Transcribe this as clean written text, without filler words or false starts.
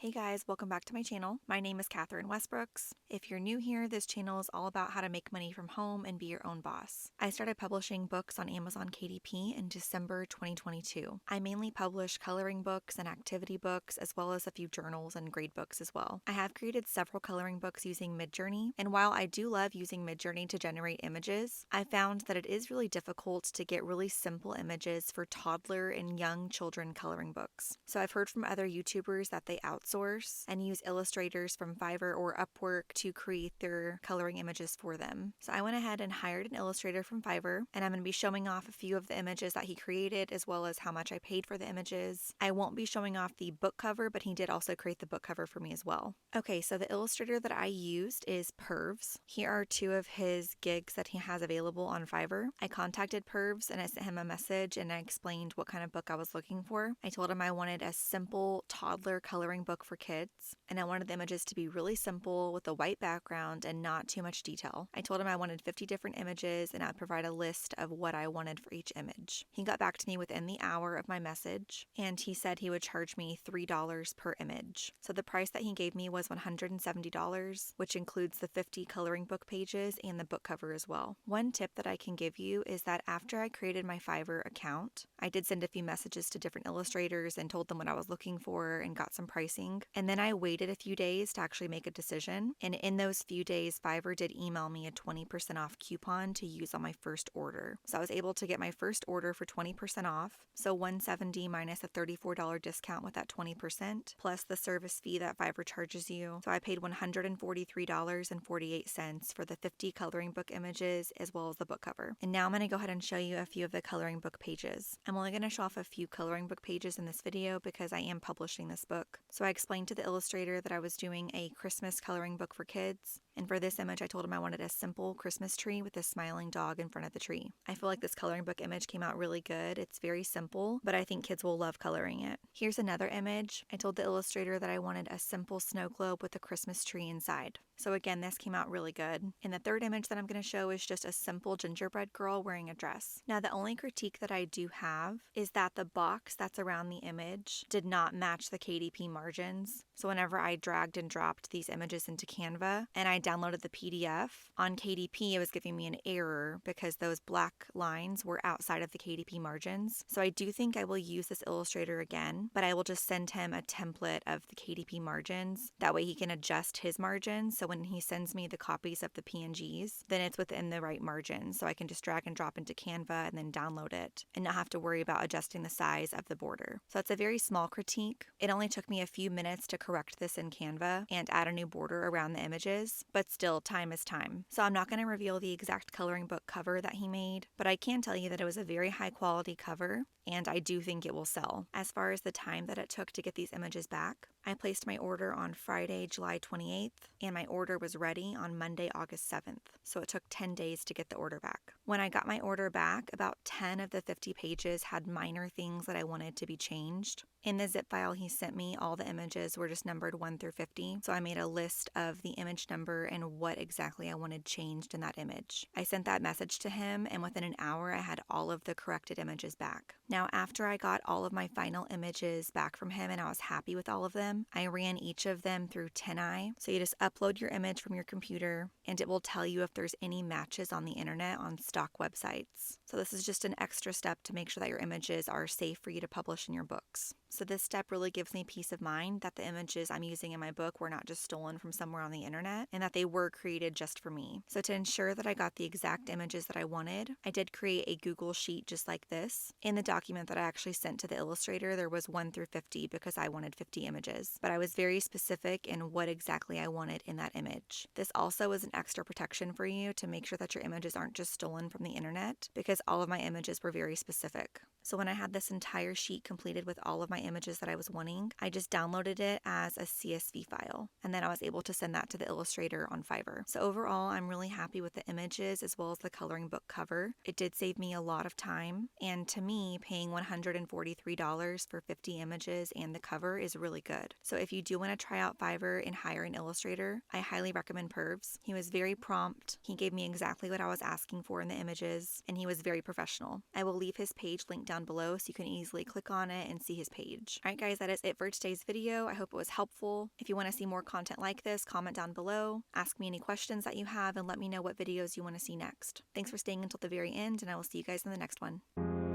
Hey guys, welcome back to my channel. My name is Catherine Westbrooks. If you're new here, this channel is all about how to make money from home and be your own boss. I started publishing books on Amazon KDP in December 2022. I mainly publish coloring books and activity books, as well as a few journals and grade books as well. I have created several coloring books using Midjourney, and while I do love using Midjourney to generate images, I found that it is really difficult to get really simple images for toddler and young children coloring books. So I've heard from other YouTubers that they outsource and use illustrators from Fiverr or Upwork to create their coloring images for them. So I went ahead and hired an illustrator from Fiverr, and I'm going to be showing off a few of the images that he created as well as how much I paid for the images. I won't be showing off the book cover, but he did also create the book cover for me as well. Okay, so the illustrator that I used is Pervs. Here are two of his gigs that he has available on Fiverr. I contacted Pervs and I sent him a message and I explained what kind of book I was looking for. I told him I wanted a simple toddler coloring book for kids, and I wanted the images to be really simple with a white background and not too much detail. I told him I wanted 50 different images and I'd provide a list of what I wanted for each image. He got back to me within the hour of my message, and he said he would charge me $3 per image. So the price that he gave me was $170, which includes the 50 coloring book pages and the book cover as well. One tip that I can give you is that after I created my Fiverr account, I did send a few messages to different illustrators and told them what I was looking for and got some pricing. And then I waited a few days to actually make a decision. And in those few days, Fiverr did email me a 20% off coupon to use on my first order. So I was able to get my first order for 20% off. So $170 minus a $34 discount with that 20%, plus the service fee that Fiverr charges you. So I paid $143.48 for the 50 coloring book images as well as the book cover. And now I'm going to go ahead and show you a few of the coloring book pages. I'm only going to show off a few coloring book pages in this video because I am publishing this book. So I explained to the illustrator that I was doing a Christmas coloring book for kids. And for this image, I told him I wanted a simple Christmas tree with a smiling dog in front of the tree. I feel like this coloring book image came out really good. It's very simple, but I think kids will love coloring it. Here's another image. I told the illustrator that I wanted a simple snow globe with a Christmas tree inside. So again, this came out really good. And the third image that I'm going to show is just a simple gingerbread girl wearing a dress. Now, the only critique that I do have is that the box that's around the image did not match the KDP margins. So whenever I dragged and dropped these images into Canva and I downloaded the PDF, on KDP it was giving me an error because those black lines were outside of the KDP margins. So I do think I will use this illustrator again, but I will just send him a template of the KDP margins. That way he can adjust his margins. So when he sends me the copies of the PNGs, then it's within the right margins. So I can just drag and drop into Canva and then download it and not have to worry about adjusting the size of the border. So it's a very small critique. It only took me a few minutes to correct this in Canva and add a new border around the images, but still, time is time. So I'm not going to reveal the exact coloring book cover that he made, but I can tell you that it was a very high quality cover, and I do think it will sell. As far as the time that it took to get these images back, I placed my order on Friday, July 28th, and my order was ready on Monday, August 7th. So it took 10 days to get the order back. When I got my order back, about 10 of the 50 pages had minor things that I wanted to be changed. In the zip file he sent me, all the images were just numbered 1 through 50. So I made a list of the image number and what exactly I wanted changed in that image. I sent that message to him, and within an hour I had all of the corrected images back. Now, after I got all of my final images back from him and I was happy with all of them, I ran each of them through 10i. So you just upload your image from your computer and it will tell you if there's any matches on the internet on stock websites. So this is just an extra step to make sure that your images are safe for you to publish in your books. So this step really gives me peace of mind that the images I'm using in my book were not just stolen from somewhere on the internet and that they were created just for me. So to ensure that I got the exact images that I wanted, I did create a Google sheet just like this. In the document that I actually sent to the illustrator, there was 1 through 50 because I wanted 50 images, but I was very specific in what exactly I wanted in that image. This also is an extra protection for you to make sure that your images aren't just stolen from the internet, because all of my images were very specific. So when I had this entire sheet completed with all of my images that I was wanting, I just downloaded it as a CSV file, and then I was able to send that to the illustrator on Fiverr. So overall, I'm really happy with the images as well as the coloring book cover. It did save me a lot of time, and to me, paying $143 for 50 images and the cover is really good. So if you do want to try out Fiverr and hire an illustrator, I highly recommend Pervs. He was very prompt. He gave me exactly what I was asking for in the images, and he was very professional. I will leave his page linked down below so you can easily click on it and see his page. Alright guys, that is it for today's video. I hope it was helpful. If you want to see more content like this, comment down below, ask me any questions that you have, and let me know what videos you want to see next. Thanks for staying until the very end, and I will see you guys in the next one.